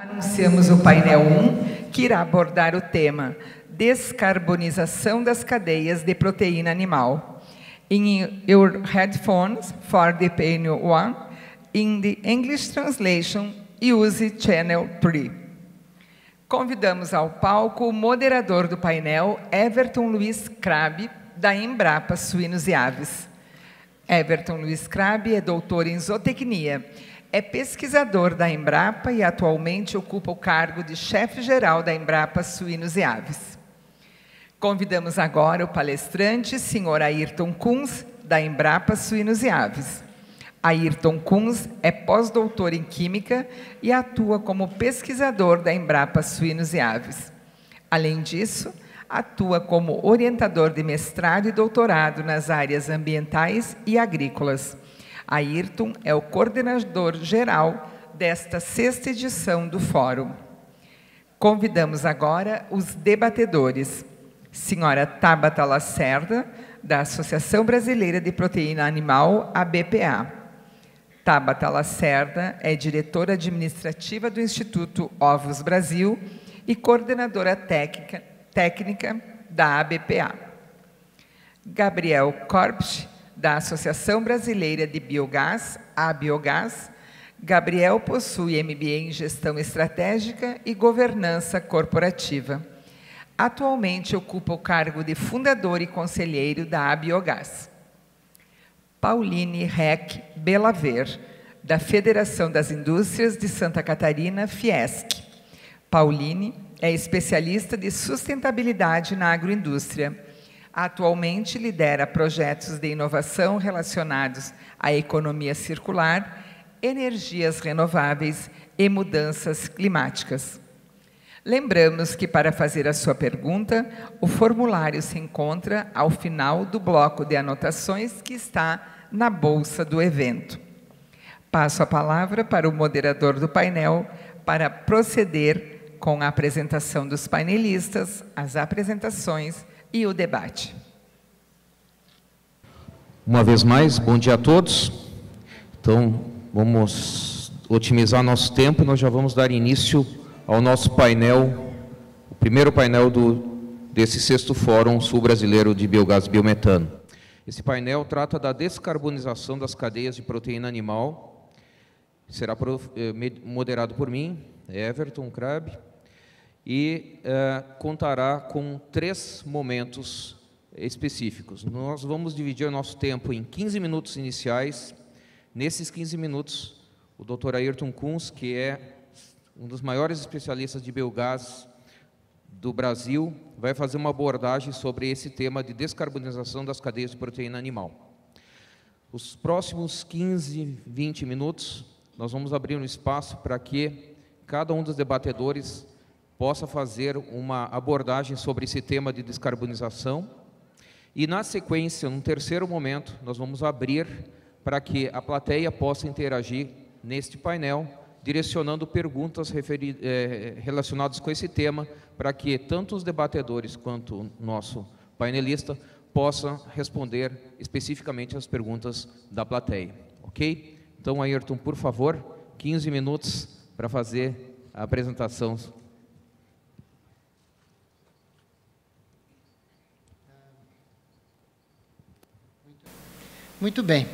Anunciamos o painel 1, que irá abordar o tema Descarbonização das cadeias de proteína animal. In your headphones for the panel 1, in the English translation, use channel 3. Convidamos ao palco o moderador do painel, Everton Luiz Crabe, da Embrapa Suínos e Aves. Everton Luiz Crabe é doutor em zootecnia. É pesquisador da Embrapa e atualmente ocupa o cargo de chefe-geral da Embrapa Suínos e Aves. Convidamos agora o palestrante, Sr. Ayrton Kunz, da Embrapa Suínos e Aves. Ayrton Kunz é pós-doutor em Química e atua como pesquisador da Embrapa Suínos e Aves. Além disso, atua como orientador de mestrado e doutorado nas áreas ambientais e agrícolas. Ayrton é o coordenador geral desta 6ª edição do Fórum. Convidamos agora os debatedores. Senhora Tabata Lacerda, da Associação Brasileira de Proteína Animal, ABPA. Tabata Lacerda é diretora administrativa do Instituto Ovos Brasil e coordenadora técnica da ABPA. Gabriel Korpsch, da Associação Brasileira de Biogás, ABiogás. Gabriel possui MBA em Gestão Estratégica e Governança Corporativa. Atualmente ocupa o cargo de fundador e conselheiro da ABiogás. Pauline Reck Belaver, da Federação das Indústrias de Santa Catarina, Fiesc. Pauline é especialista de sustentabilidade na agroindústria. Atualmente lidera projetos de inovação relacionados à economia circular, energias renováveis e mudanças climáticas. Lembramos que, para fazer a sua pergunta, o formulário se encontra ao final do bloco de anotações que está na bolsa do evento. Passo a palavra para o moderador do painel para proceder com a apresentação dos painelistas, as apresentações e o debate. Uma vez mais, bom dia a todos. Então, vamos otimizar nosso tempo e nós já vamos dar início ao nosso painel, o primeiro painel desse 6º Fórum Sul-Brasileiro de Biogás e Biometano. Esse painel trata da descarbonização das cadeias de proteína animal. Será moderado por mim, Everton Crabe, e contará com 3 momentos específicos. Nós vamos dividir o nosso tempo em 15 minutos iniciais. Nesses 15 minutos, o Dr. Ayrton Kunz, que é um dos maiores especialistas de biogás do Brasil, vai fazer uma abordagem sobre esse tema de descarbonização das cadeias de proteína animal. Os próximos 15, 20 minutos, nós vamos abrir um espaço para que cada um dos debatedores possa fazer uma abordagem sobre esse tema de descarbonização. E, na sequência, num terceiro momento, nós vamos abrir para que a plateia possa interagir neste painel, direcionando perguntas relacionadas com esse tema, para que tanto os debatedores quanto o nosso painelista possam responder especificamente as perguntas da plateia. Ok? Então, Ayrton, por favor, 15 minutos para fazer a apresentação. Muito bem.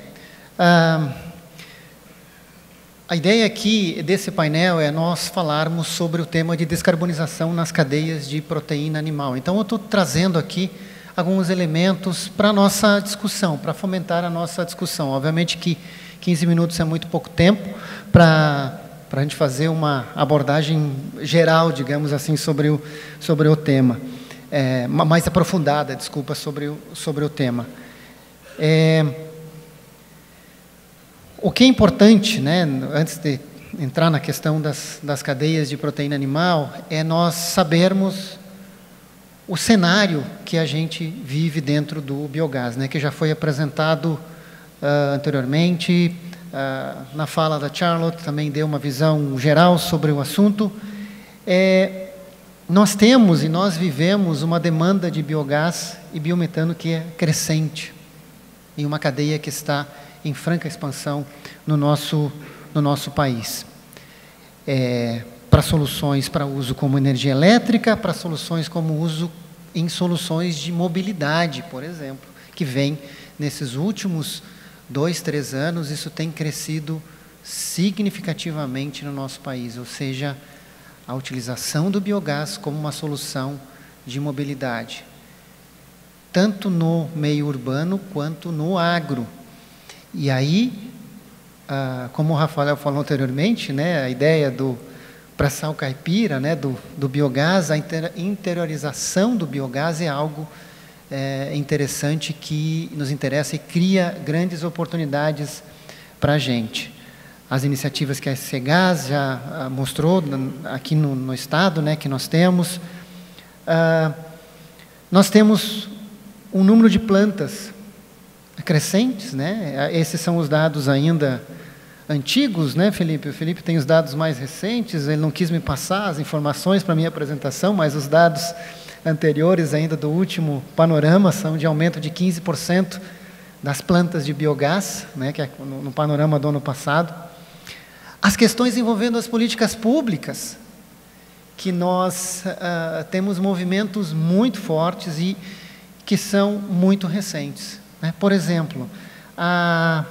A ideia aqui desse painel é nós falarmos sobre o tema de descarbonização nas cadeias de proteína animal. Então, eu estou trazendo aqui alguns elementos para a nossa discussão, para fomentar a nossa discussão. Obviamente que 15 minutos é muito pouco tempo para a gente fazer uma abordagem geral, digamos assim, sobre o tema. Mais aprofundada, desculpa, sobre o tema. O que é importante, né, antes de entrar na questão das cadeias de proteína animal, é nós sabermos o cenário que a gente vive dentro do biogás, né, que já foi apresentado anteriormente. Na fala da Charlotte também deu uma visão geral sobre o assunto. Nós temos e nós vivemos uma demanda de biogás e biometano que é crescente, em uma cadeia que está em franca expansão no nosso país. para soluções para uso como energia elétrica, para soluções como uso em soluções de mobilidade, por exemplo, que vem nesses últimos 2, 3 anos, isso tem crescido significativamente no nosso país, ou seja, a utilização do biogás como uma solução de mobilidade, tanto no meio urbano quanto no agro. E aí, como o Rafael falou anteriormente, né, a ideia do pré-sal caipira, né, do biogás, a interiorização do biogás é algo interessante que nos interessa e cria grandes oportunidades para a gente. As iniciativas que a SC Gás já mostrou aqui no estado, né, que nós temos. Nós temos um número de plantas crescentes, né? Esses são os dados ainda antigos, né, Felipe? O Felipe tem os dados mais recentes, ele não quis me passar as informações para a minha apresentação, mas os dados anteriores ainda do último panorama são de aumento de 15% das plantas de biogás, né, que é no panorama do ano passado. As questões envolvendo as políticas públicas, que nós temos movimentos muito fortes e que são muito recentes, né? Por exemplo, a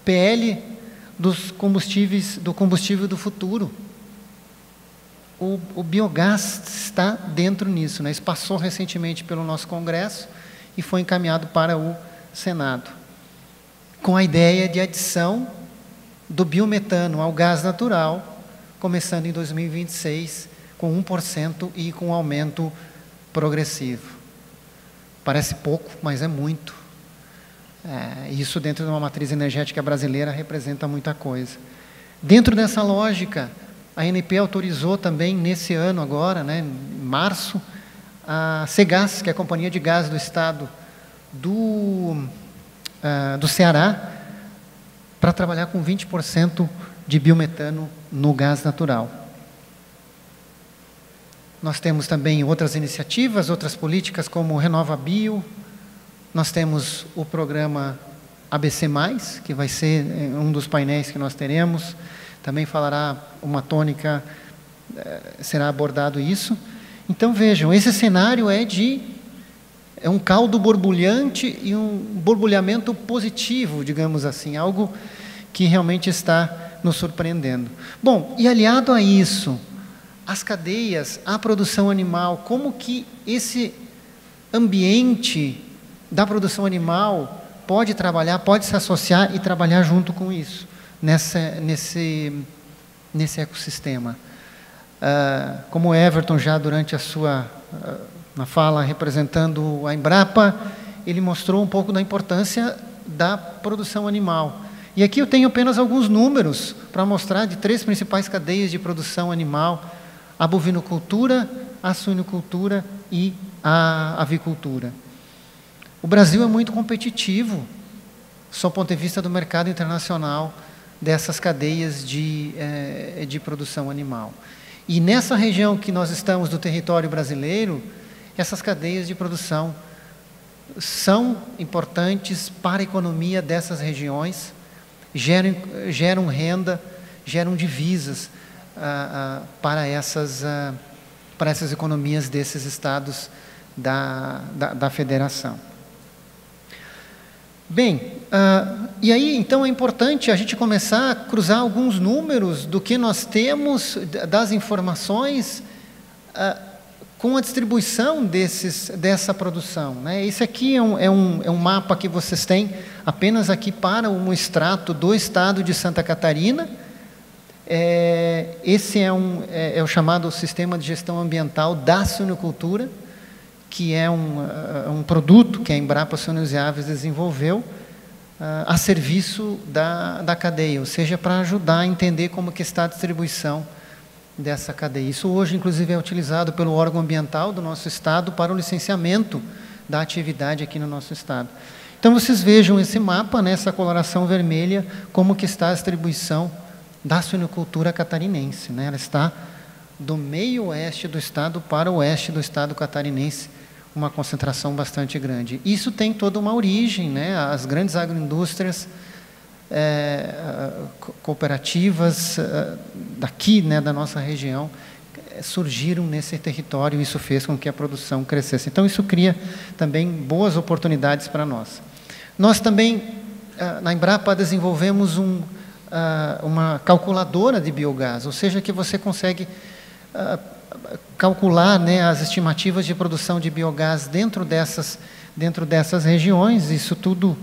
PL do combustível do futuro. O biogás está dentro nisso, né? Isso passou recentemente pelo nosso Congresso e foi encaminhado para o Senado, com a ideia de adição do biometano ao gás natural, começando em 2026, com 1% e com aumento progressivo. Parece pouco, mas é muito. Isso dentro de uma matriz energética brasileira representa muita coisa. Dentro dessa lógica, a ANP autorizou também nesse ano agora, né, em março, a Cegás, que é a Companhia de Gás do Estado do Ceará, para trabalhar com 20% de biometano no gás natural. Nós temos também outras iniciativas, outras políticas como o Renova Bio. Nós temos o programa ABC+, que vai ser um dos painéis que nós teremos. Também falará uma tônica, será abordado isso. Então, vejam, esse cenário é um caldo borbulhante e um borbulhamento positivo, digamos assim, algo que realmente está nos surpreendendo. Bom, e aliado a isso, as cadeias, a produção animal, como que esse ambiente da produção animal pode trabalhar, pode se associar e trabalhar junto com isso, nesse ecossistema. Como o Everton, já durante a sua na fala representando a Embrapa, ele mostrou um pouco da importância da produção animal. E aqui eu tenho apenas alguns números para mostrar de 3 principais cadeias de produção animal: a bovinocultura, a suinocultura e a avicultura. O Brasil é muito competitivo, sob o ponto de vista do mercado internacional, dessas cadeias de produção animal. E nessa região que nós estamos do território brasileiro, essas cadeias de produção são importantes para a economia dessas regiões, geram renda, geram divisas para essas economias desses estados da federação. Bem, e aí então é importante a gente começar a cruzar alguns números do que nós temos, das informações, com a distribuição dessa produção, né? Esse aqui é um mapa que vocês têm apenas aqui para um extrato do estado de Santa Catarina. Esse é o chamado Sistema de Gestão Ambiental da Suinocultura, que é um produto que a Embrapa Suínos e Aves desenvolveu a serviço da cadeia, ou seja, para ajudar a entender como que está a distribuição dessa cadeia. Isso hoje, inclusive, é utilizado pelo órgão ambiental do nosso estado para o licenciamento da atividade aqui no nosso estado. Então, vocês vejam esse mapa, nessa coloração vermelha, como que está a distribuição da suinocultura catarinense, né? Ela está do meio oeste do estado para o oeste do estado catarinense, uma concentração bastante grande. Isso tem toda uma origem, né? As grandes agroindústrias cooperativas daqui, né, da nossa região, surgiram nesse território, e isso fez com que a produção crescesse. Então, isso cria também boas oportunidades para nós. Nós também, na Embrapa, desenvolvemos uma calculadora de biogás, ou seja, que você consegue calcular, né, as estimativas de produção de biogás dentro dessas regiões. Isso tudo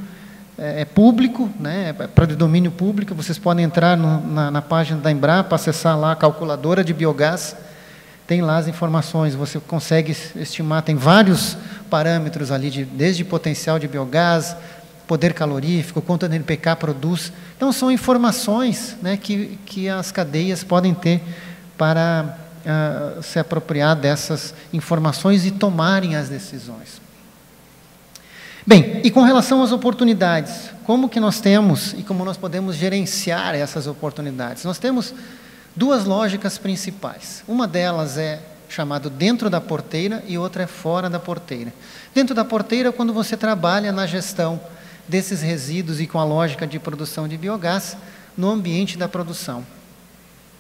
é público, né, é para domínio público. Vocês podem entrar na página da Embrapa, acessar lá a calculadora de biogás, tem lá as informações, você consegue estimar, tem vários parâmetros ali, desde potencial de biogás, poder calorífico, quanto a NPK produz. Então, são informações, né, que as cadeias podem ter para se apropriar dessas informações e tomarem as decisões. Bem, e com relação às oportunidades, como que nós temos e como nós podemos gerenciar essas oportunidades? Nós temos duas lógicas principais. Uma delas é chamado dentro da porteira e outra é fora da porteira. Dentro da porteira, quando você trabalha na gestão desses resíduos e com a lógica de produção de biogás no ambiente da produção,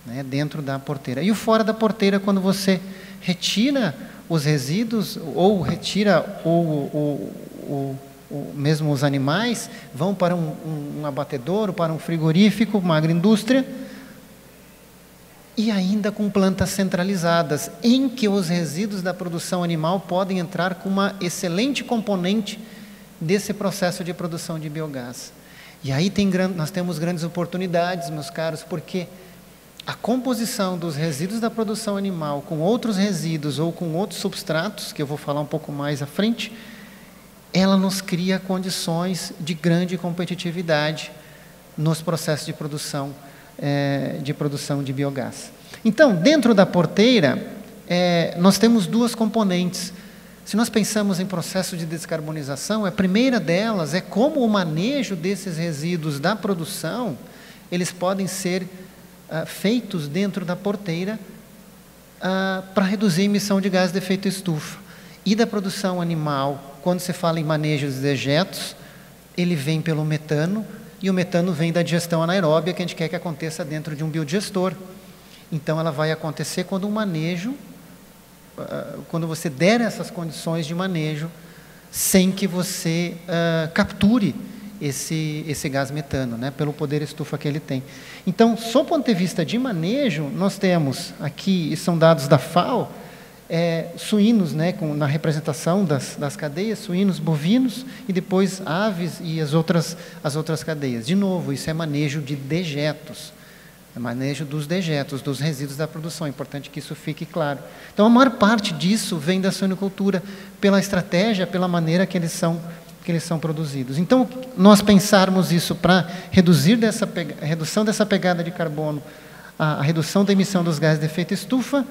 né, dentro da porteira. E o fora da porteira, quando você retira os resíduos ou retira mesmo os animais, vão para um abatedouro, para um frigorífico, uma agroindústria, e ainda com plantas centralizadas, em que os resíduos da produção animal podem entrar com uma excelente componente desse processo de produção de biogás. E aí nós temos grandes oportunidades, meus caros, porque a composição dos resíduos da produção animal com outros resíduos ou com outros substratos, que eu vou falar um pouco mais à frente, ela nos cria condições de grande competitividade nos processos de produção de biogás. Então, dentro da porteira, nós temos duas componentes. Se nós pensamos em processo de descarbonização, a primeira delas é como o manejo desses resíduos da produção, eles podem ser feitos dentro da porteira para reduzir a emissão de gás de efeito estufa. E da produção animal, quando se fala em manejo de dejetos, ele vem pelo metano, e o metano vem da digestão anaeróbia, que a gente quer que aconteça dentro de um biodigestor. Então, ela vai acontecer quando o manejo, quando você der essas condições de manejo, sem que você capture esse gás metano, né, pelo poder estufa que ele tem. Então, sob o ponto de vista de manejo, nós temos aqui, e são dados da FAO, suínos, né, na representação das cadeias, suínos, bovinos, e depois aves e as outras cadeias. De novo, isso é manejo de dejetos, é manejo dos dejetos, dos resíduos da produção. É importante que isso fique claro. Então, a maior parte disso vem da suinocultura, pela estratégia, pela maneira que eles são produzidos. Então, nós pensarmos isso para redução dessa pegada de carbono, a redução da emissão dos gases de efeito estufa,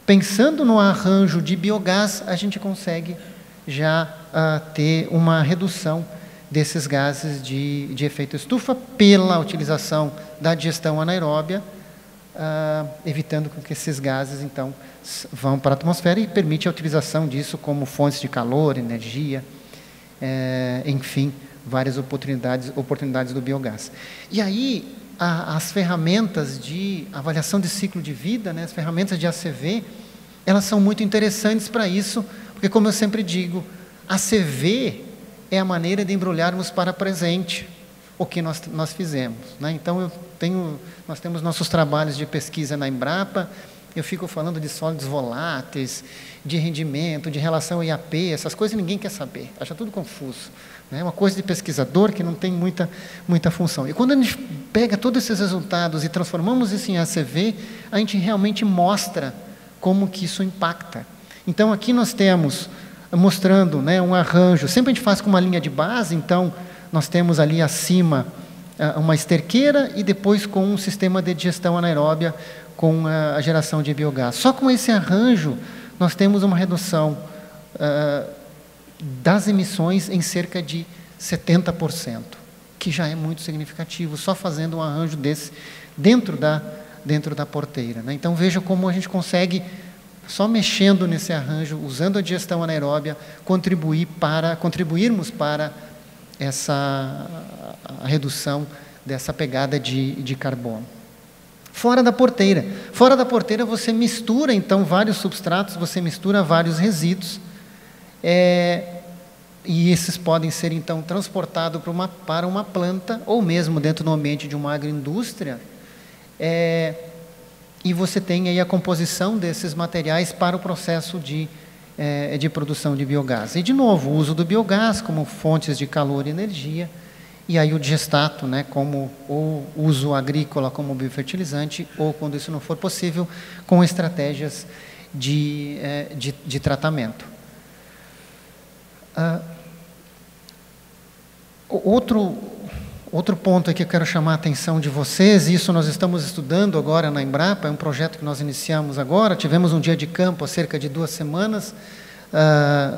pensando no arranjo de biogás, a gente consegue já ter uma redução desses gases de efeito estufa pela utilização da digestão anaeróbia, evitando que esses gases, então, vão para a atmosfera e permite a utilização disso como fontes de calor, energia, enfim, várias oportunidades do biogás. E aí, as ferramentas de avaliação de ciclo de vida, né, as ferramentas de ACV, elas são muito interessantes para isso, porque, como eu sempre digo, ACV é a maneira de embrulharmos para presente o que nós fizemos, né? Então, nós temos nossos trabalhos de pesquisa na Embrapa, eu fico falando de sólidos voláteis, de rendimento, de relação IAP, essas coisas ninguém quer saber, acha tudo confuso. É uma coisa de pesquisador que não tem muita função. E quando a gente pega todos esses resultados e transformamos isso em ACV, a gente realmente mostra como que isso impacta. Então, aqui nós temos, mostrando, né, um arranjo, sempre a gente faz com uma linha de base, então, nós temos ali acima uma esterqueira e depois com um sistema de digestão anaeróbia com a geração de biogás. Só com esse arranjo, nós temos uma redução das emissões em cerca de 70%, que já é muito significativo, só fazendo um arranjo desse dentro da porteira, né? Então, veja como a gente consegue, só mexendo nesse arranjo, usando a digestão anaeróbia, contribuirmos para a redução dessa pegada de carbono. Fora da porteira. Fora da porteira você mistura, então, vários substratos, você mistura vários resíduos, e esses podem ser, então, transportados para uma planta, ou mesmo dentro do ambiente de uma agroindústria, e você tem aí a composição desses materiais para o processo de produção de biogás. E, de novo, o uso do biogás como fontes de calor e energia, e aí o digestato, né, como o uso agrícola como biofertilizante, ou, quando isso não for possível, com estratégias de tratamento. Outro ponto aqui que eu quero chamar a atenção de vocês, isso nós estamos estudando agora na Embrapa, é um projeto que nós iniciamos agora, tivemos um dia de campo há cerca de 2 semanas,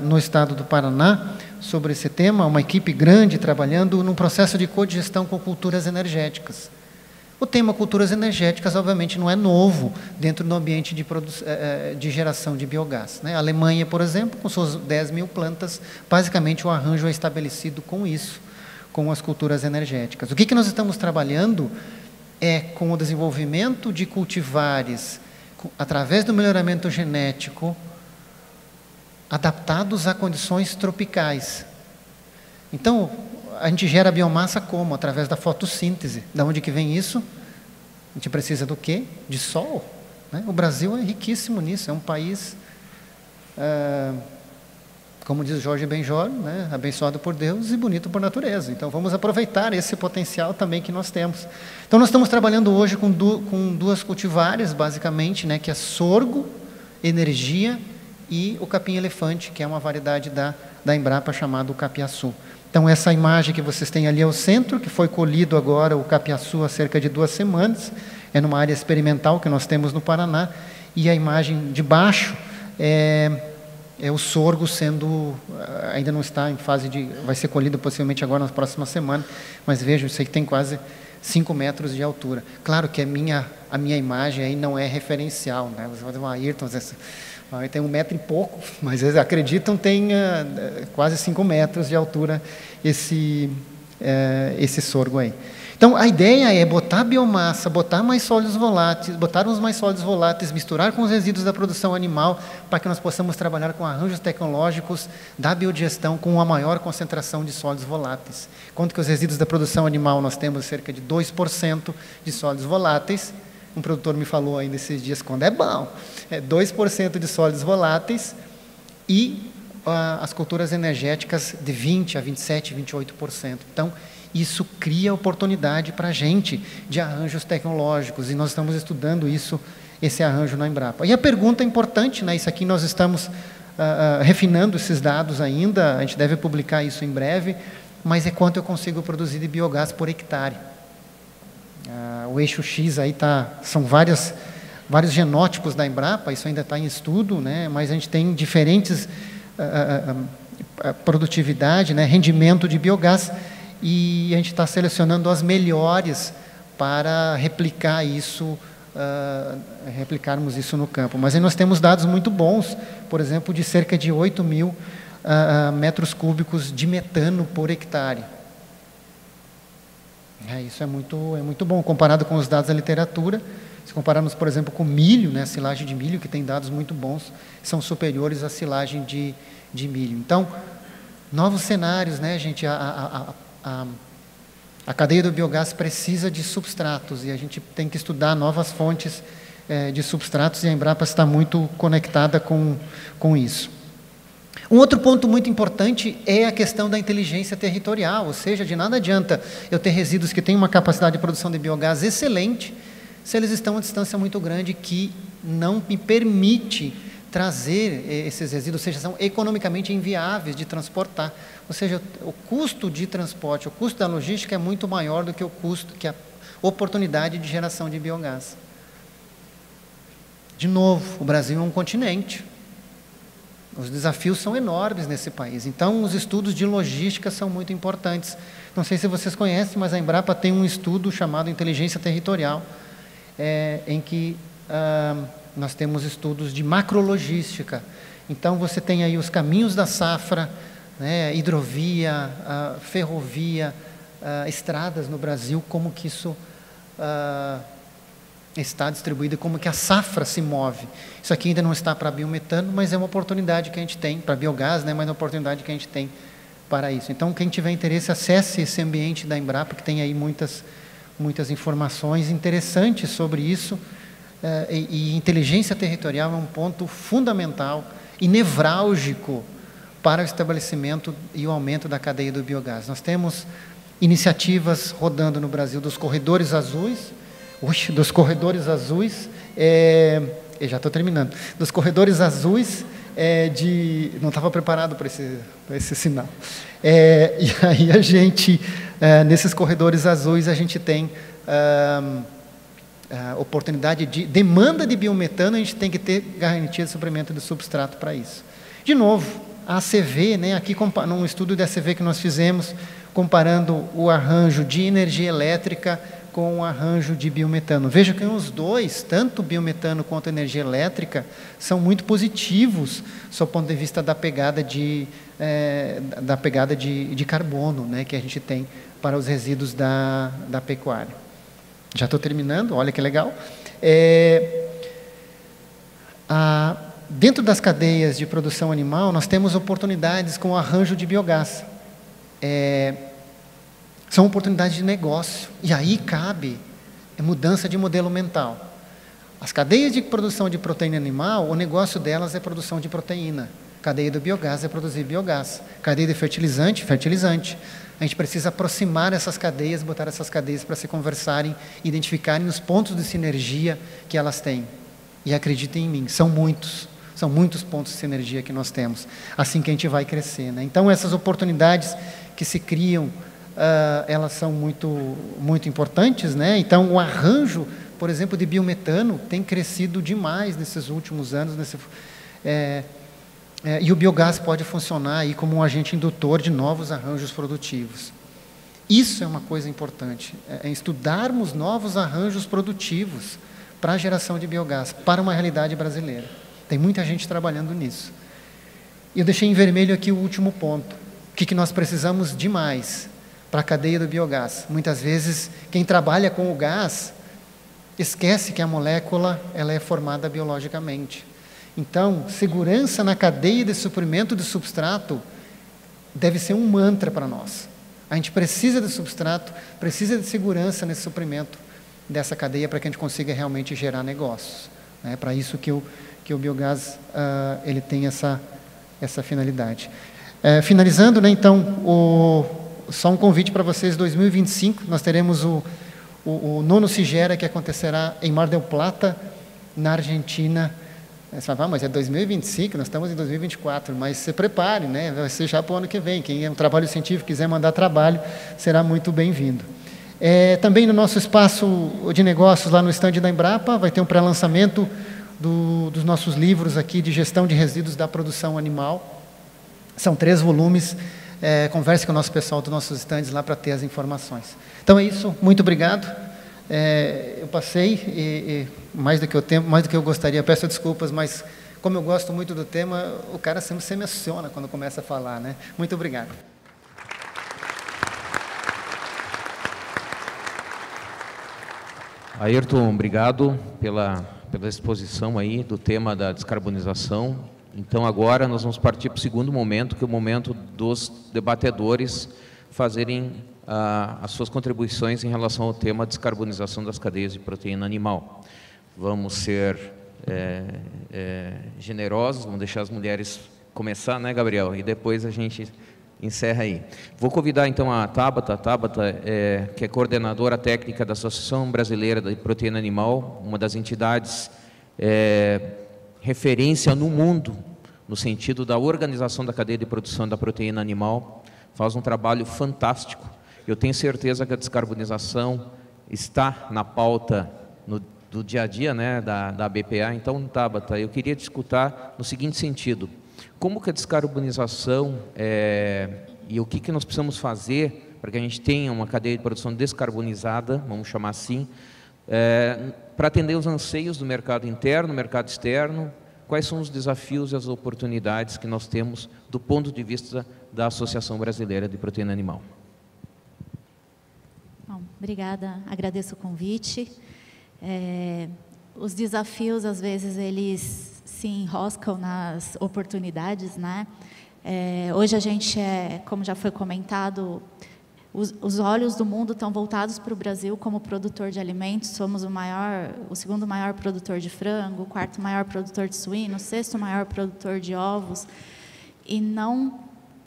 no estado do Paraná, sobre esse tema, uma equipe grande trabalhando num processo de codigestão com culturas energéticas. O tema culturas energéticas, obviamente, não é novo dentro do ambiente de geração de biogás, né? A Alemanha, por exemplo, com suas 10 mil plantas, basicamente o arranjo é estabelecido com isso, com as culturas energéticas. O que nós estamos trabalhando é com o desenvolvimento de cultivares, através do melhoramento genético, adaptados a condições tropicais. Então, a gente gera biomassa como? Através da fotossíntese. De onde que vem isso? A gente precisa do quê? De sol, né? O Brasil é riquíssimo nisso, é um país, como diz Jorge Benjor, né? Abençoado por Deus e bonito por natureza. Então, vamos aproveitar esse potencial também que nós temos. Então, nós estamos trabalhando hoje com 2 cultivares, basicamente, né? Que é sorgo, energia, e o capim-elefante, que é uma variedade da Embrapa chamada capiaçu. Então, essa imagem que vocês têm ali é o centro, que foi colhido agora o capiaçu há cerca de 2 semanas, é numa área experimental que nós temos no Paraná, e a imagem de baixo é o sorgo ainda não está em fase vai ser colhido possivelmente agora na próxima semana, mas vejam, isso aí tem quase 5 metros de altura. Claro que a minha imagem aí não é referencial, né? Você vai dizer, Ayrton, tem 1 metro e pouco, mas eles acreditam tem quase 5 metros de altura esse sorgo aí. Então, a ideia é botar biomassa, botar mais sólidos voláteis, botar uns mais sólidos voláteis, misturar com os resíduos da produção animal, para que nós possamos trabalhar com arranjos tecnológicos da biodigestão com uma maior concentração de sólidos voláteis. Enquanto que os resíduos da produção animal nós temos cerca de 2% de sólidos voláteis, um produtor me falou ainda esses dias, quando é bom, 2% de sólidos voláteis e as culturas energéticas de 20% a 27%, 28%. Então, isso cria oportunidade para a gente de arranjos tecnológicos, e nós estamos estudando esse arranjo na Embrapa. E a pergunta é importante, né? Isso aqui nós estamos refinando esses dados ainda, a gente deve publicar isso em breve, mas é quanto eu consigo produzir de biogás por hectare. O eixo X aí são vários genótipos da Embrapa, isso ainda está em estudo, né? Mas a gente tem diferentes produtividade, né? Rendimento de biogás, e a gente está selecionando as melhores para replicarmos isso no campo. Mas aí nós temos dados muito bons, por exemplo, de cerca de 8 mil metros cúbicos de metano por hectare. Isso é muito bom, comparado com os dados da literatura. Se compararmos, por exemplo, com milho, né, a silagem de milho, que tem dados muito bons, são superiores à silagem de milho. Então, novos cenários, né, gente? A cadeia do biogás precisa de substratos, e a gente tem que estudar novas fontes de substratos, e a Embrapa está muito conectada com isso. Um outro ponto muito importante é a questão da inteligência territorial, ou seja, de nada adianta eu ter resíduos que têm uma capacidade de produção de biogás excelente, se eles estão a distância muito grande que não me permite trazer esses resíduos, ou seja, são economicamente inviáveis de transportar. Ou seja, o custo de transporte, o custo da logística é muito maior do que que a oportunidade de geração de biogás. De novo, o Brasil é um continente. Os desafios são enormes nesse país. Então, os estudos de logística são muito importantes. Não sei se vocês conhecem, mas a Embrapa tem um estudo chamado Inteligência Territorial, em que nós temos estudos de macrologística. Então, você tem aí os caminhos da safra, né, hidrovia, ferrovia, estradas no Brasil, como que isso está distribuído, como que a safra se move. Isso aqui ainda não está para biometano, mas é uma oportunidade que a gente tem, para biogás, né, mas é uma oportunidade que a gente tem para isso. Então, quem tiver interesse, acesse esse ambiente da Embrapa, que tem aí muitas informações interessantes sobre isso, e inteligência territorial é um ponto fundamental e nevrálgico para o estabelecimento e o aumento da cadeia do biogás. Nós temos iniciativas rodando no Brasil dos corredores azuis, eu já estou terminando, dos corredores azuis, não estava preparado para esse sinal. E aí a gente, nesses corredores azuis, a gente tem a oportunidade de demanda de biometano, a gente tem que ter garantia de suprimento de substrato para isso. De novo, a ACV, né, aqui num estudo da ACV que nós fizemos, comparando o arranjo de energia elétrica com o arranjo de biometano. Veja que os dois, tanto o biometano quanto a energia elétrica, são muito positivos, do ponto de vista da pegada de carbono, né, que a gente tem para os resíduos da pecuária. Já estou terminando, olha que legal. Dentro das cadeias de produção animal, nós temos oportunidades com o arranjo de biogás. São oportunidades de negócio, e aí cabe mudança de modelo mental. As cadeias de produção de proteína animal, o negócio delas é produção de proteína. Cadeia do biogás é produzir biogás. Cadeia de fertilizante, fertilizante. A gente precisa aproximar essas cadeias, botar essas cadeias para se conversarem, identificarem os pontos de sinergia que elas têm. E acreditem em mim, são muitos pontos de sinergia que nós temos, assim que a gente vai crescer, né? Então, essas oportunidades que se criam, elas são muito importantes, né? Então, o arranjo, por exemplo, de biometano tem crescido demais nesses últimos anos, e o biogás pode funcionar aí como um agente indutor de novos arranjos produtivos. Isso é uma coisa importante, estudarmos novos arranjos produtivos para a geração de biogás, para uma realidade brasileira. Tem muita gente trabalhando nisso. E eu deixei em vermelho aqui o último ponto. O que nós precisamos demais para a cadeia do biogás? Muitas vezes, quem trabalha com o gás esquece que a molécula ela é formada biologicamente. Então, segurança na cadeia de suprimento de substrato deve ser um mantra para nós. A gente precisa de substrato, precisa de segurança nesse suprimento dessa cadeia para que a gente consiga realmente gerar negócios. É para isso que o biogás ele tem essa finalidade. Finalizando, né, então, só um convite para vocês, 2025, nós teremos o 9º Sigera, que acontecerá em Mar del Plata, na Argentina. Você fala, mas é 2025, nós estamos em 2024, mas se prepare, né? Vai ser já para o ano que vem. Quem é um trabalho científico, quiser mandar trabalho, será muito bem-vindo. Também no nosso espaço de negócios, lá no estande da Embrapa, vai ter um pré-lançamento dos nossos livros aqui de gestão de resíduos da produção animal. São 3 volumes. Converse com o nosso pessoal dos nossos estandes lá para ter as informações. Então é isso, muito obrigado. Eu passei mais do que o tempo, mais do que eu gostaria, peço desculpas, mas como eu gosto muito do tema, o cara sempre se emociona quando começa a falar, né? Muito obrigado. Ayrton, obrigado pela exposição aí do tema da descarbonização. Então agora nós vamos partir para o segundo momento, que é o momento dos debatedores fazerem as suas contribuições em relação ao tema descarbonização das cadeias de proteína animal. Vamos ser generosos, vamos deixar as mulheres começar, né, Gabriel? E depois a gente encerra aí. Vou convidar então a Tabata, que é coordenadora técnica da Associação Brasileira de Proteína Animal, uma das entidades referência no mundo, no sentido da organização da cadeia de produção da proteína animal, faz um trabalho fantástico. Eu tenho certeza que a descarbonização está na pauta do dia a dia, né, da BPA. Então, Tabata, eu queria te escutar no seguinte sentido: como que a descarbonização e o que nós precisamos fazer para que a gente tenha uma cadeia de produção descarbonizada, vamos chamar assim, para atender os anseios do mercado interno, mercado externo? Quais são os desafios e as oportunidades que nós temos do ponto de vista da Associação Brasileira de Proteína Animal? Obrigada, agradeço o convite. Os desafios, às vezes, eles se enroscam nas oportunidades, né? Hoje a gente como já foi comentado, os olhos do mundo estão voltados para o Brasil como produtor de alimentos. Somos o segundo maior produtor de frango, o quarto maior produtor de suíno, o sexto maior produtor de ovos. E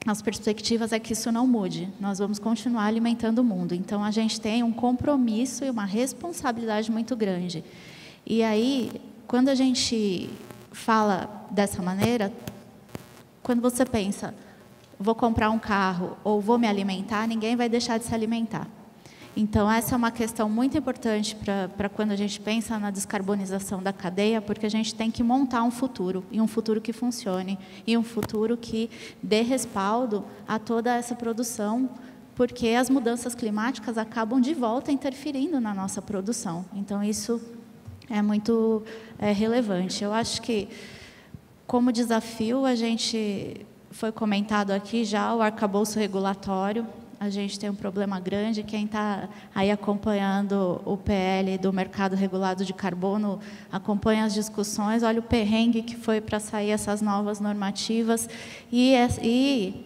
as perspectivas é que isso não mude. Nós vamos continuar alimentando o mundo. Então, a gente tem um compromisso e uma responsabilidade muito grande. E aí, quando a gente fala dessa maneira, quando você pensa, vou comprar um carro ou vou me alimentar, ninguém vai deixar de se alimentar. Então, essa é uma questão muito importante para quando a gente pensa na descarbonização da cadeia, porque a gente tem que montar um futuro, e um futuro que funcione, e um futuro que dê respaldo a toda essa produção, porque as mudanças climáticas acabam de volta interferindo na nossa produção. Então, isso é muito relevante. Eu acho que, como desafio, foi comentado aqui já o arcabouço regulatório. A gente tem um problema grande. Quem está aí acompanhando o PL do mercado regulado de carbono, acompanha as discussões, olha o perrengue que foi para sair essas novas normativas. E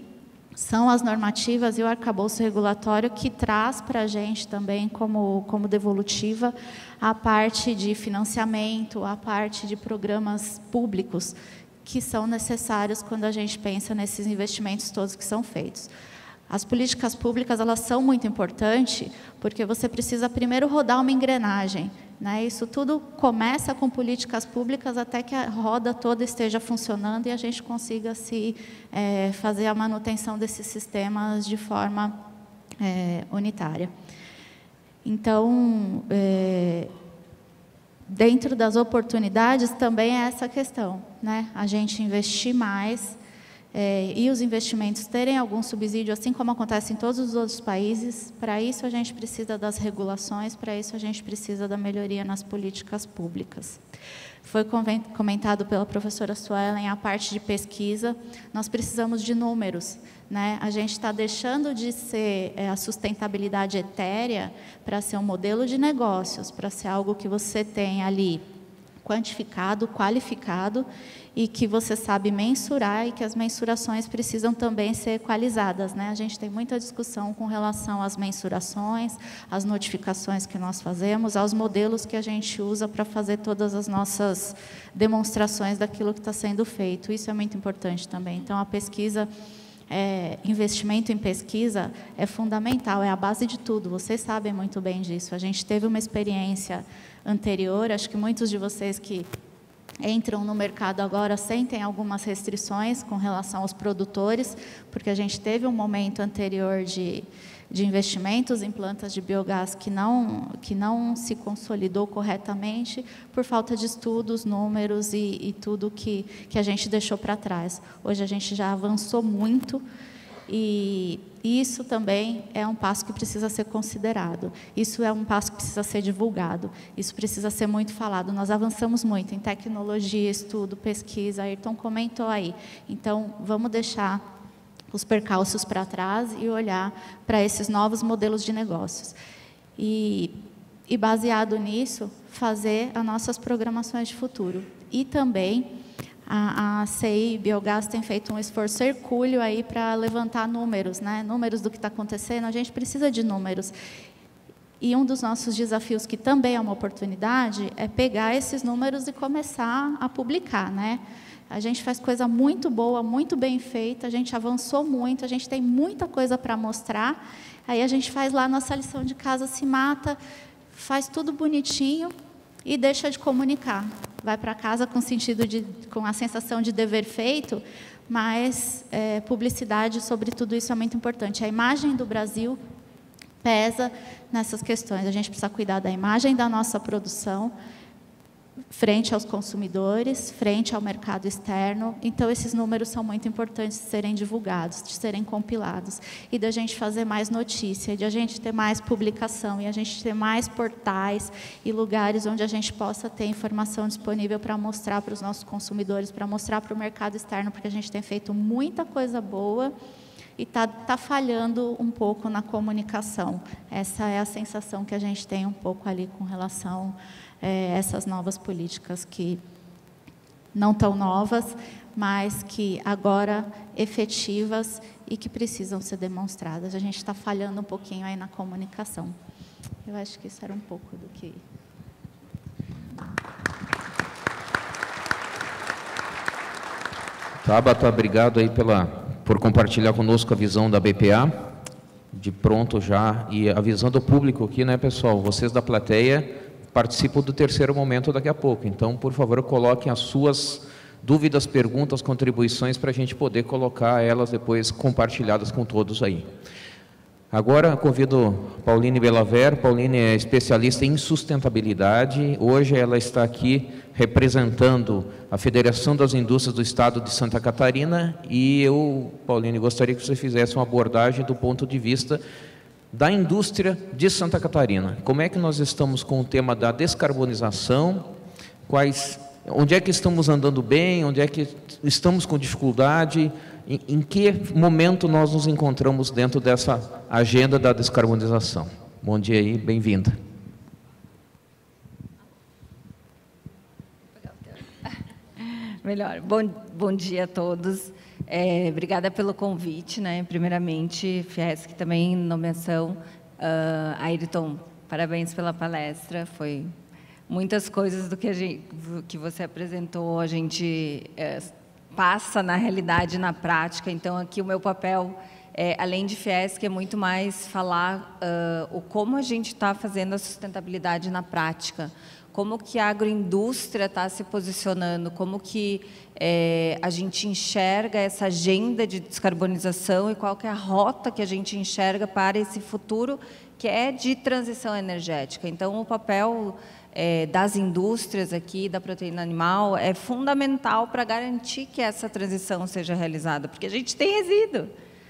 são as normativas e o arcabouço regulatório que traz para a gente também, como devolutiva, a parte de financiamento, a parte de programas públicos que são necessários quando a gente pensa nesses investimentos todos que são feitos. As políticas públicas, elas são muito importantes, porque você precisa primeiro rodar uma engrenagem, né? Isso tudo começa com políticas públicas até que a roda toda esteja funcionando e a gente consiga fazer a manutenção desses sistemas de forma unitária. Então, dentro das oportunidades também é essa questão, né? A gente investir mais e os investimentos terem algum subsídio, assim como acontece em todos os outros países. Para isso a gente precisa das regulações, para isso a gente precisa da melhoria nas políticas públicas. Foi comentado pela professora Suelen a parte de pesquisa. Nós precisamos de números, né? A gente está deixando de ser a sustentabilidade etérea para ser um modelo de negócios, para ser algo que você tem ali quantificado, qualificado, e que você sabe mensurar, e que as mensurações precisam também ser equalizadas, né? A gente tem muita discussão com relação às mensurações, às notificações que nós fazemos, aos modelos que a gente usa para fazer todas as nossas demonstrações daquilo que está sendo feito. Isso é muito importante também. Então, a pesquisa, investimento em pesquisa é fundamental, é a base de tudo. Vocês sabem muito bem disso. A gente teve uma experiência anterior, acho que muitos de vocês que entram no mercado agora sentem algumas restrições com relação aos produtores, porque a gente teve um momento anterior de investimentos em plantas de biogás que não se consolidou corretamente por falta de estudos, números e tudo que a gente deixou para trás. Hoje a gente já avançou muito e isso também é um passo que precisa ser considerado. Isso é um passo que precisa ser divulgado. Isso precisa ser muito falado. Nós avançamos muito em tecnologia, estudo, pesquisa. Ayrton comentou aí. Então, vamos deixar os percalços para trás e olhar para esses novos modelos de negócios. E baseado nisso, fazer as nossas programações de futuro. E também a CI Biogás tem feito um esforço hercúleo aí para levantar números, né? Números do que está acontecendo. A gente precisa de números. E um dos nossos desafios, que também é uma oportunidade, é pegar esses números e começar a publicar, né? A gente faz coisa muito boa, muito bem feita, a gente avançou muito, a gente tem muita coisa para mostrar. Aí a gente faz lá a nossa lição de casa, se mata, faz tudo bonitinho e deixa de comunicar. Vai para casa com a sensação de dever feito, mas publicidade sobre tudo isso é muito importante. A imagem do Brasil pesa nessas questões. A gente precisa cuidar da imagem da nossa produção frente aos consumidores, frente ao mercado externo. Então, esses números são muito importantes de serem divulgados, de serem compilados, e da gente fazer mais notícia, de a gente ter mais publicação, e a gente ter mais portais e lugares onde a gente possa ter informação disponível para mostrar para os nossos consumidores, para mostrar para o mercado externo, porque a gente tem feito muita coisa boa, e tá falhando um pouco na comunicação. Essa é a sensação que a gente tem um pouco ali com relação a essas novas políticas que não tão novas, mas que agora efetivas e que precisam ser demonstradas. A gente está falhando um pouquinho aí na comunicação. Eu acho que isso era um pouco do que... Tabata, obrigado aí por compartilhar conosco a visão da BPA, de pronto já, e avisando o público aqui, né, pessoal, vocês da plateia participam do terceiro momento daqui a pouco, então, por favor, coloquem as suas dúvidas, perguntas, contribuições, para a gente poder colocar elas depois compartilhadas com todos aí. Agora, convido Pauline Belaver. Pauline é especialista em sustentabilidade. Hoje ela está aqui representando a Federação das Indústrias do Estado de Santa Catarina e eu, Pauline, gostaria que você fizesse uma abordagem do ponto de vista da indústria de Santa Catarina. Como é que nós estamos com o tema da descarbonização? Onde é que estamos andando bem? Onde é que estamos com dificuldade? Em que momento nós nos encontramos dentro dessa agenda da descarbonização? Bom dia aí, bem-vinda. Melhor. Bom dia a todos. Obrigada pelo convite, né? Primeiramente, Fiesc também, nomeação. Ayrton, parabéns pela palestra. Foi muitas coisas do que você apresentou, a gente passa na realidade, na prática. Então, aqui o meu papel, além de Fiesc, é muito mais falar como a gente está fazendo a sustentabilidade na prática, como que a agroindústria está se posicionando, como que a gente enxerga essa agenda de descarbonização e qual que é a rota que a gente enxerga para esse futuro que é de transição energética. Então, o papel das indústrias aqui, da proteína animal, é fundamental para garantir que essa transição seja realizada, porque a gente tem resíduo,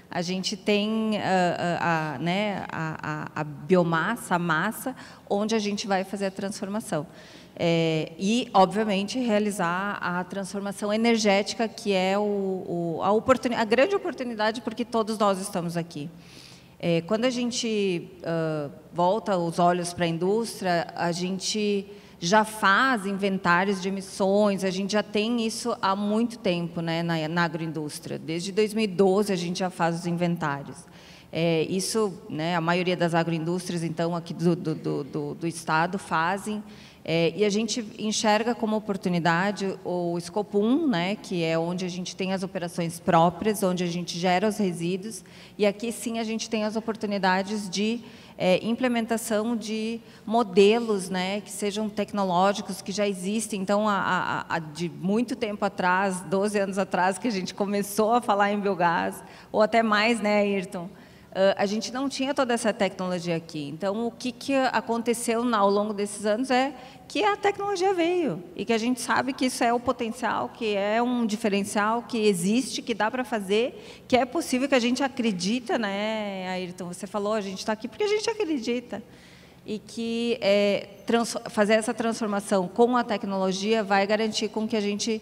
a gente tem a biomassa, a massa, onde a gente vai fazer a transformação. E, obviamente, realizar a transformação energética, que é a grande oportunidade, porque todos nós estamos aqui. Quando a gente volta os olhos para a indústria, a gente já faz inventários de emissões, a gente já tem isso há muito tempo, né, na agroindústria. Desde 2012 a gente já faz os inventários. Isso, né, a maioria das agroindústrias, então, aqui do Estado fazem, e a gente enxerga como oportunidade o Escopo 1, né, que é onde a gente tem as operações próprias, onde a gente gera os resíduos, e aqui sim a gente tem as oportunidades de implementação de modelos, né, que sejam tecnológicos, que já existem. Então, de muito tempo atrás, 12 anos atrás, que a gente começou a falar em biogás, ou até mais, né, Ayrton? A gente não tinha toda essa tecnologia aqui. Então, o que aconteceu ao longo desses anos é que a tecnologia veio e que a gente sabe que isso é o potencial, que é um diferencial, que existe, que dá para fazer, que é possível, que a gente acredita, né, Ayrton? Você falou, a gente está aqui porque a gente acredita. E que fazer essa transformação com a tecnologia vai garantir com que a gente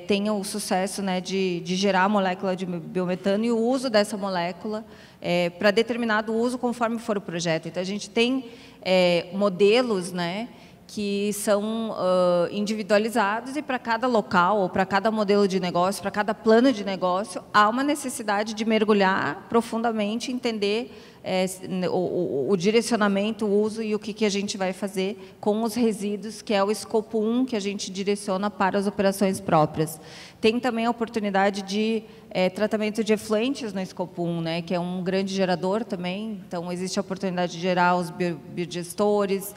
tenha o sucesso, né, de gerar a molécula de biometano e o uso dessa molécula para determinado uso conforme for o projeto. Então, a gente tem modelos, né, que são individualizados, e para cada local, ou para cada modelo de negócio, para cada plano de negócio, há uma necessidade de mergulhar profundamente, entender o direcionamento, o uso e o que a gente vai fazer com os resíduos, que é o Escopo 1, que a gente direciona para as operações próprias. Tem também a oportunidade de tratamento de efluentes no Escopo 1, né, que é um grande gerador também. Então, existe a oportunidade de gerar os biodigestores,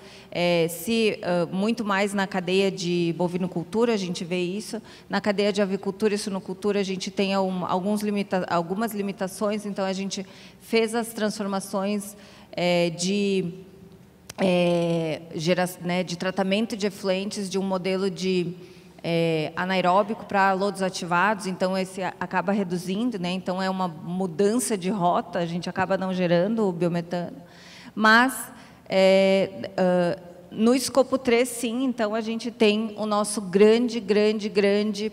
muito mais na cadeia de bovinocultura, a gente vê isso. Na cadeia de avicultura e suinocultura, a gente tem algumas limitações, então, a gente fez as transformações de tratamento de efluentes de um modelo de anaeróbico para lodos ativados, então esse acaba reduzindo, né? Então é uma mudança de rota, a gente acaba não gerando o biometano. Mas no Escopo 3, sim, então a gente tem o nosso grande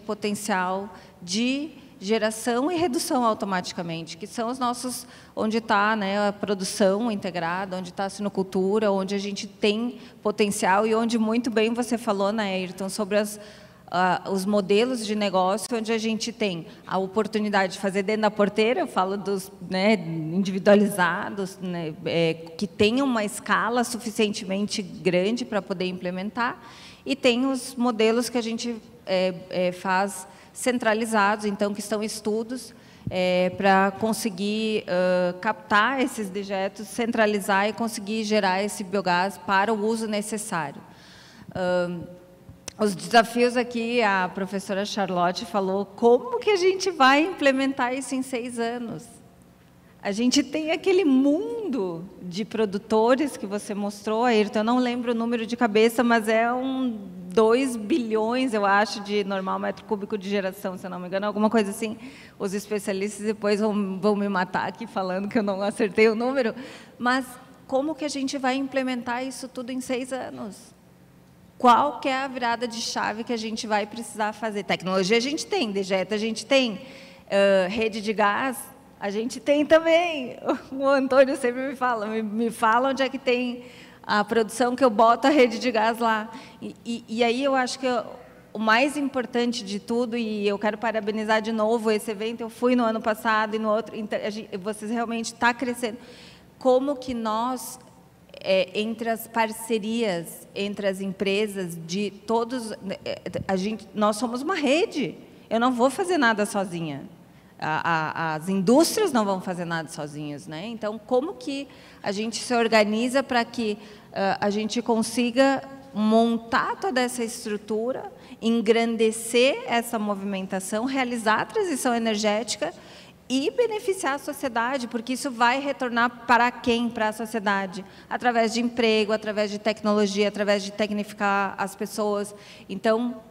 potencial de geração e redução automaticamente, que são os nossos, onde está, né, a produção integrada, onde está a sinocultura, onde a gente tem potencial e onde muito bem você falou, né, Ayrton, sobre os modelos de negócio, onde a gente tem a oportunidade de fazer dentro da porteira, eu falo dos, né, individualizados, né, que tenham uma escala suficientemente grande para poder implementar, e tem os modelos que a gente faz centralizados, então, que são estudos para conseguir captar esses dejetos, centralizar e conseguir gerar esse biogás para o uso necessário. Os desafios aqui, a professora Charlotte falou, como que a gente vai implementar isso em 6 anos? A gente tem aquele mundo de produtores que você mostrou, Ayrton, eu não lembro o número de cabeça, mas é 2 bilhões, eu acho, de normal metro cúbico de geração, se eu não me engano, alguma coisa assim. Os especialistas depois vão me matar aqui falando que eu não acertei o número, mas como que a gente vai implementar isso tudo em 6 anos? Qual que é a virada de chave que a gente vai precisar fazer? Tecnologia a gente tem, dejeto a gente tem, rede de gás a gente tem também. O Antônio sempre me fala onde é que tem a produção que eu boto a rede de gás lá. E aí eu acho que o mais importante de tudo, e eu quero parabenizar de novo esse evento, eu fui no ano passado e no outro, vocês realmente estão crescendo. Como que nós, entre as parcerias, entre as empresas, de todos, nós somos uma rede, eu não vou fazer nada sozinha. As indústrias não vão fazer nada sozinhas, né? Então, como que a gente se organiza para que a gente consiga montar toda essa estrutura, engrandecer essa movimentação, realizar a transição energética e beneficiar a sociedade, porque isso vai retornar para quem? Para a sociedade, através de emprego, através de tecnologia, através de tecnificar as pessoas. Então,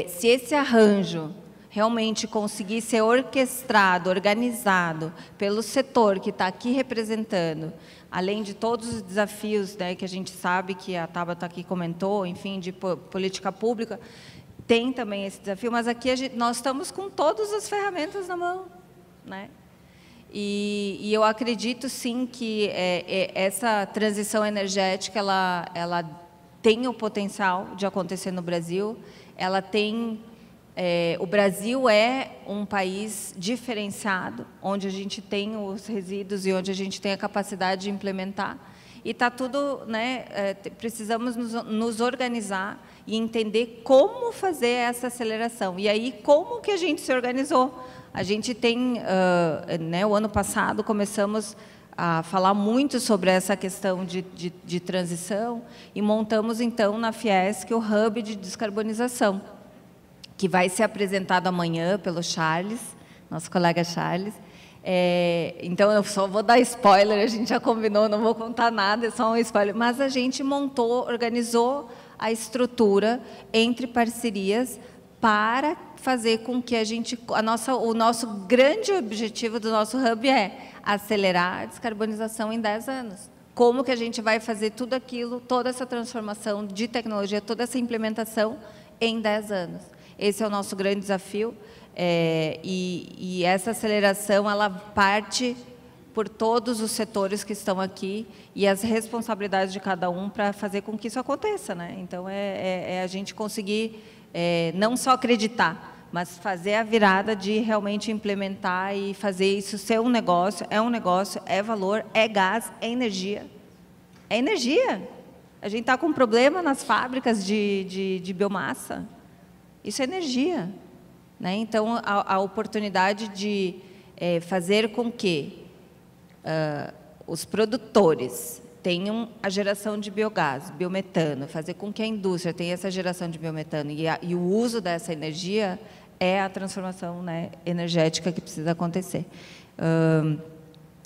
se esse arranjo realmente conseguir ser orquestrado, organizado pelo setor que está aqui representando, além de todos os desafios, né, que a gente sabe que a Tabata aqui comentou, enfim, de política pública, tem também esse desafio, mas aqui nós estamos com todas as ferramentas na mão, né? E eu acredito, sim, que essa transição energética, ela tem o potencial de acontecer no Brasil, ela tem... o Brasil é um país diferenciado, onde a gente tem os resíduos e onde a gente tem a capacidade de implementar. E está tudo, né, precisamos nos organizar e entender como fazer essa aceleração. E aí, como que a gente se organizou? A gente tem, né, o ano passado, começamos a falar muito sobre essa questão de transição e montamos, então, na Fiesc, o Hub de Descarbonização, que vai ser apresentado amanhã pelo Charles, nosso colega Charles. Então, eu só vou dar spoiler, a gente já combinou, não vou contar nada, é só um spoiler. Mas a gente organizou a estrutura entre parcerias para fazer com que o nosso grande objetivo do nosso Hub é acelerar a descarbonização em 10 anos. Como que a gente vai fazer tudo aquilo, toda essa transformação de tecnologia, toda essa implementação em 10 anos. Esse é o nosso grande desafio, e essa aceleração, ela parte por todos os setores que estão aqui e as responsabilidades de cada um para fazer com que isso aconteça, né? Então, a gente conseguir não só acreditar, mas fazer a virada de realmente implementar e fazer isso ser um negócio, é valor, é gás, é energia. É energia. A gente está com um problema nas fábricas de biomassa. Isso é energia, né? Então, a oportunidade de fazer com que os produtores tenham a geração de biogás, biometano, fazer com que a indústria tenha essa geração de biometano e o uso dessa energia é a transformação, né, energética que precisa acontecer.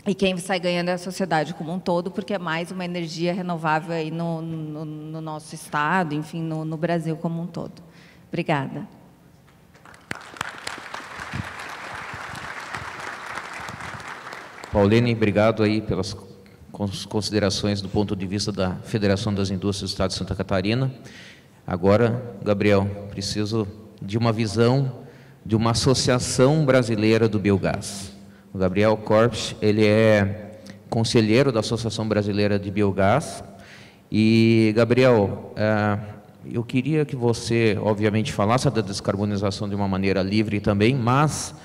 E quem sai ganhando é a sociedade como um todo, porque é mais uma energia renovável aí no nosso estado, enfim, no Brasil como um todo. Obrigada. Pauline, obrigado aí pelas considerações do ponto de vista da Federação das Indústrias do Estado de Santa Catarina. Agora, Gabriel, preciso de uma visão de uma associação brasileira do biogás. O Gabriel Corpes, ele é conselheiro da Associação Brasileira de Biogás. E, Gabriel, eu queria que você, obviamente, falasse da descarbonização de uma maneira livre também, mas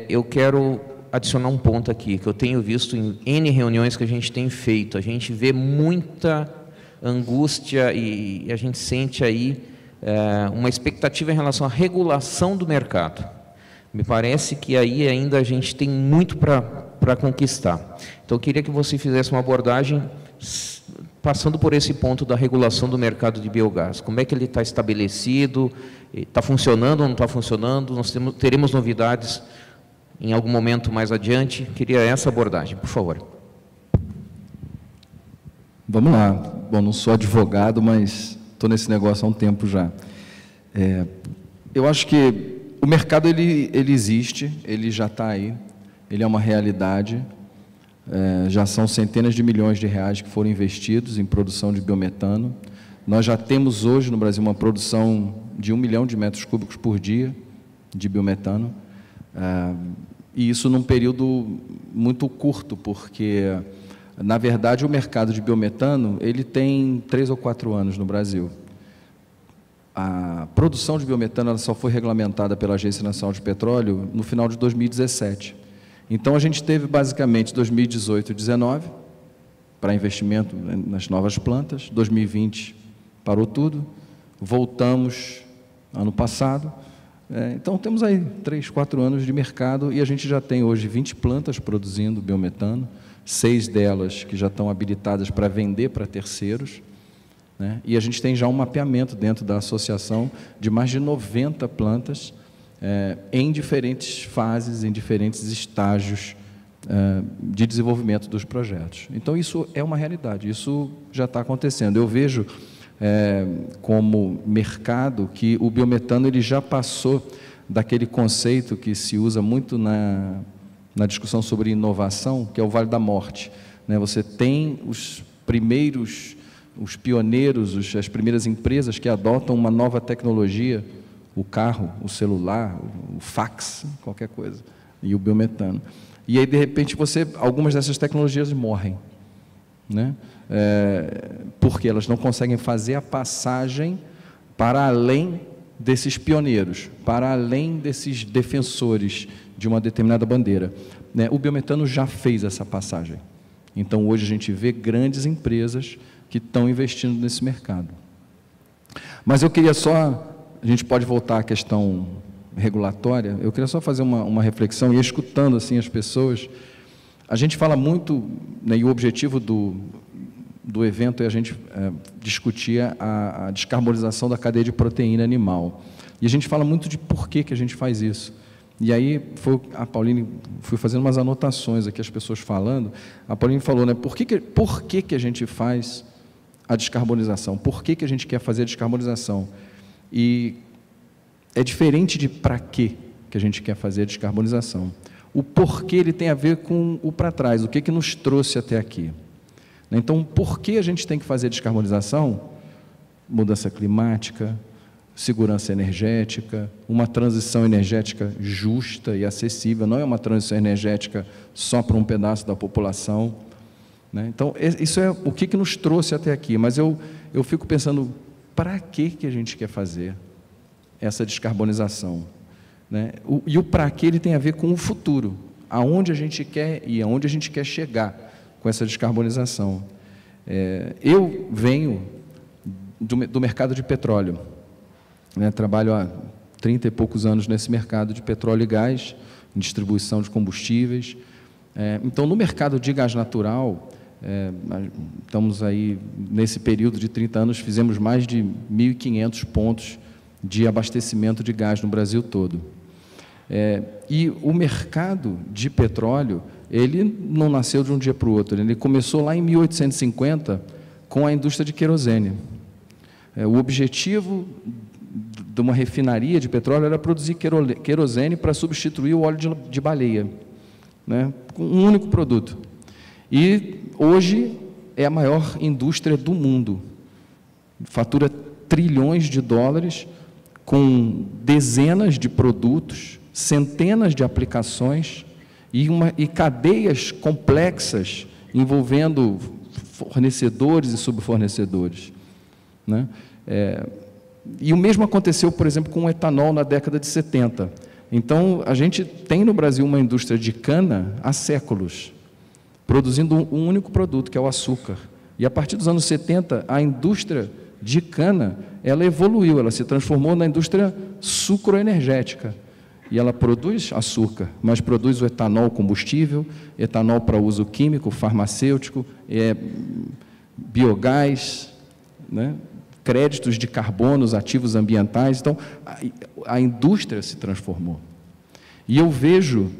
eu quero adicionar um ponto aqui, que eu tenho visto em N reuniões que a gente tem feito. A gente vê muita angústia e a gente sente aí uma expectativa em relação à regulação do mercado. Me parece que aí ainda a gente tem muito para conquistar. Então, eu queria que você fizesse uma abordagem passando por esse ponto da regulação do mercado de biogás. Como é que ele está estabelecido? Está funcionando ou não está funcionando? Nós teremos novidades em algum momento mais adiante. Queria essa abordagem, por favor. Vamos lá. Bom, não sou advogado, mas estou nesse negócio há um tempo já. Eu acho que o mercado ele existe, ele já está aí, ele é uma realidade. Já são centenas de milhões de reais que foram investidos em produção de biometano. Nós já temos hoje no Brasil uma produção de 1 milhão de metros cúbicos por dia de biometano, e isso num período muito curto, porque, na verdade, o mercado de biometano ele tem 3 ou 4 anos no Brasil. A produção de biometano ela só foi regulamentada pela Agência Nacional de Petróleo no final de 2017. Então, a gente teve, basicamente, 2018 e 2019 para investimento nas novas plantas, 2020 parou tudo, voltamos ano passado. Então, temos aí 3, 4 anos de mercado e a gente já tem hoje 20 plantas produzindo biometano, 6 delas que já estão habilitadas para vender para terceiros, né? E a gente tem já um mapeamento dentro da associação de mais de 90 plantas, em diferentes fases, em diferentes estágios de desenvolvimento dos projetos. Então, isso é uma realidade, isso já está acontecendo. Eu vejo como mercado que o biometano ele já passou daquele conceito que se usa muito na discussão sobre inovação, que é o Vale da Morte, né? Você tem os primeiros, os pioneiros, as primeiras empresas que adotam uma nova tecnologia, o carro, o celular, o fax, qualquer coisa, e o biometano. E aí, de repente, algumas dessas tecnologias morrem, né? Porque elas não conseguem fazer a passagem para além desses pioneiros, para além desses defensores de uma determinada bandeira, né? O biometano já fez essa passagem. Então, hoje a gente vê grandes empresas que estão investindo nesse mercado. Mas eu queria só... A gente pode voltar à questão regulatória. Eu queria só fazer uma reflexão, e escutando assim as pessoas, a gente fala muito, né, e o objetivo do evento é a gente discutir a descarbonização da cadeia de proteína animal. E a gente fala muito de por que a gente faz isso. E aí, a Pauline, fui fazendo umas anotações aqui, as pessoas falando, a Pauline falou, né, por que a gente faz a descarbonização? Por que a gente quer fazer a descarbonização? E é diferente de para que a gente quer fazer a descarbonização. O porquê ele tem a ver com o para trás, o que nos trouxe até aqui. Então, por que a gente tem que fazer a descarbonização? Mudança climática, segurança energética, uma transição energética justa e acessível, não é uma transição energética só para um pedaço da população, né? Então, isso é o que nos trouxe até aqui, mas eu fico pensando, para que a gente quer fazer essa descarbonização, né? E o para que ele tem a ver com o futuro, aonde a gente quer ir, aonde a gente quer chegar com essa descarbonização. Eu venho do mercado de petróleo, né? Trabalho há 30 e poucos anos nesse mercado de petróleo e gás, em distribuição de combustíveis. Então, no mercado de gás natural, estamos aí, nesse período de 30 anos, fizemos mais de 1.500 pontos de abastecimento de gás no Brasil todo. E o mercado de petróleo, ele não nasceu de um dia para o outro, ele começou lá em 1850 com a indústria de querosene. O objetivo de uma refinaria de petróleo era produzir querosene para substituir o óleo de baleia, né, com um único produto. E hoje é a maior indústria do mundo, fatura trilhões de dólares com dezenas de produtos, centenas de aplicações e cadeias complexas envolvendo fornecedores e subfornecedores, né? E o mesmo aconteceu, por exemplo, com o etanol na década de 70. Então, a gente tem no Brasil uma indústria de cana há séculos, produzindo um único produto, que é o açúcar. E a partir dos anos 70, a indústria de cana, ela evoluiu, ela se transformou na indústria sucroenergética. E ela produz açúcar, mas produz o etanol combustível, etanol para uso químico, farmacêutico, biogás, né? Créditos de carbono, os ativos ambientais. Então, a indústria se transformou. E eu vejo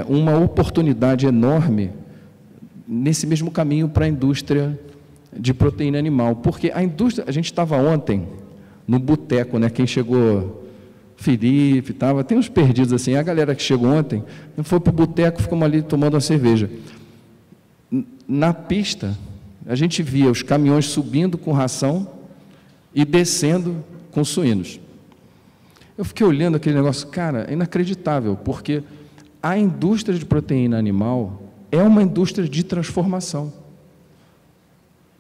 uma oportunidade enorme nesse mesmo caminho para a indústria de proteína animal, porque a indústria, a gente estava ontem no boteco, né? Quem chegou, Felipe, tem uns perdidos assim, a galera que chegou ontem, foi para o boteco, ficamos ali tomando uma cerveja. Na pista, a gente via os caminhões subindo com ração e descendo com suínos. Eu fiquei olhando aquele negócio, cara, é inacreditável, porque a indústria de proteína animal é uma indústria de transformação.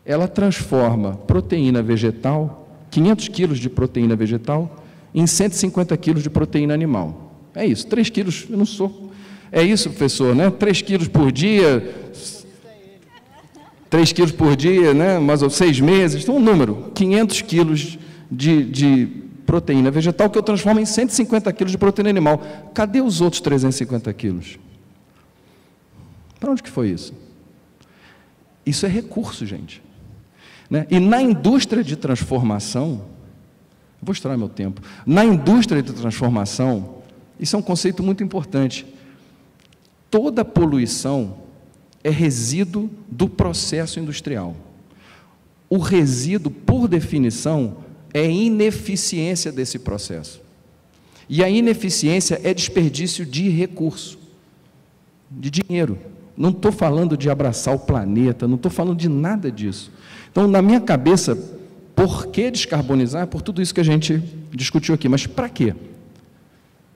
Ela transforma proteína vegetal, 500 quilos de proteína vegetal, em 150 quilos de proteína animal. É isso, 3 quilos, eu não sou... É isso, professor, né? 3 quilos por dia, 3 quilos por dia, né? Mais ou 6 meses, então um número, 500 quilos de proteína vegetal que eu transformo em 150 quilos de proteína animal. Cadê os outros 350 quilos? Para onde que foi isso? Isso é recurso, gente. Né? E na indústria de transformação, vou estourar meu tempo, na indústria de transformação, isso é um conceito muito importante. Toda poluição é resíduo do processo industrial. O resíduo, por definição, é ineficiência desse processo. E a ineficiência é desperdício de recurso, de dinheiro. Não estou falando de abraçar o planeta, não estou falando de nada disso. Então, na minha cabeça, por que descarbonizar? Por tudo isso que a gente discutiu aqui. Mas para quê?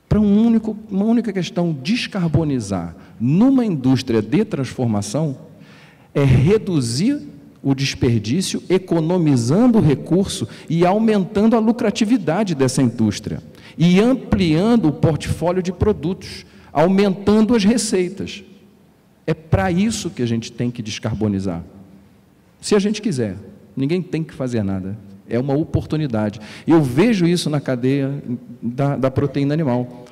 Para uma única questão: descarbonizar numa indústria de transformação é reduzir o desperdício, economizando o recurso e aumentando a lucratividade dessa indústria e ampliando o portfólio de produtos, aumentando as receitas. É para isso que a gente tem que descarbonizar. Se a gente quiser, ninguém tem que fazer nada. É uma oportunidade. Eu vejo isso na cadeia da proteína animal,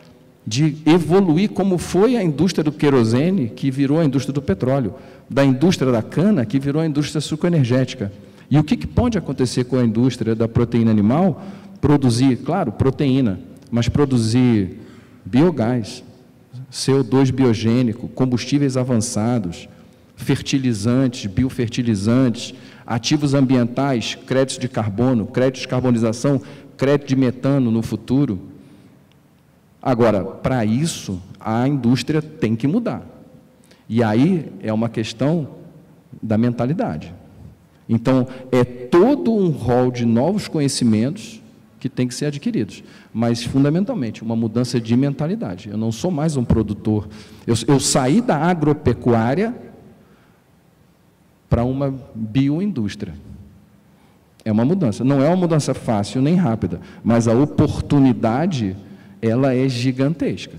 de evoluir como foi a indústria do querosene, que virou a indústria do petróleo, da indústria da cana, que virou a indústria sucroenergética. E o que pode acontecer com a indústria da proteína animal? Produzir, claro, proteína, mas produzir biogás, CO2 biogênico, combustíveis avançados, fertilizantes, biofertilizantes, ativos ambientais, créditos de carbono, crédito de carbonização, crédito de metano no futuro. Agora, para isso, a indústria tem que mudar. E aí é uma questão da mentalidade. Então, é todo um rol de novos conhecimentos que tem que ser adquiridos, mas, fundamentalmente, uma mudança de mentalidade. Eu não sou mais um produtor. Eu saí da agropecuária para uma bioindústria. É uma mudança. Não é uma mudança fácil nem rápida, mas a oportunidade, ela é gigantesca.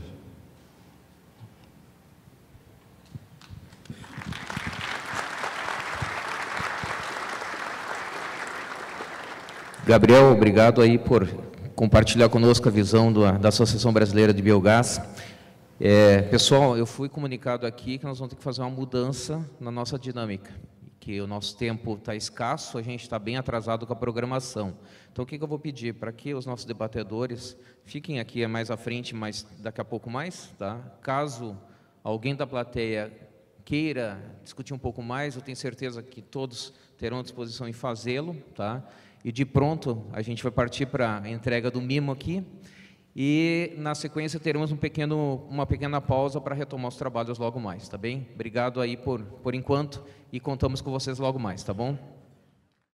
Gabriel, obrigado aí por compartilhar conosco a visão da Associação Brasileira de Biogás. Pessoal, eu fui comunicado aqui que nós vamos ter que fazer uma mudança na nossa dinâmica, que o nosso tempo está escasso, a gente está bem atrasado com a programação. Então, o que eu vou pedir? Para que os nossos debatedores fiquem aqui mais à frente, mas daqui a pouco mais, tá? Caso alguém da plateia queira discutir um pouco mais, eu tenho certeza que todos terão disposição em fazê-lo, tá? E de pronto, a gente vai partir para a entrega do mimo aqui, e na sequência teremos uma pequena pausa para retomar os trabalhos logo mais, tá bem? Obrigado aí por enquanto, e contamos com vocês logo mais, tá bom?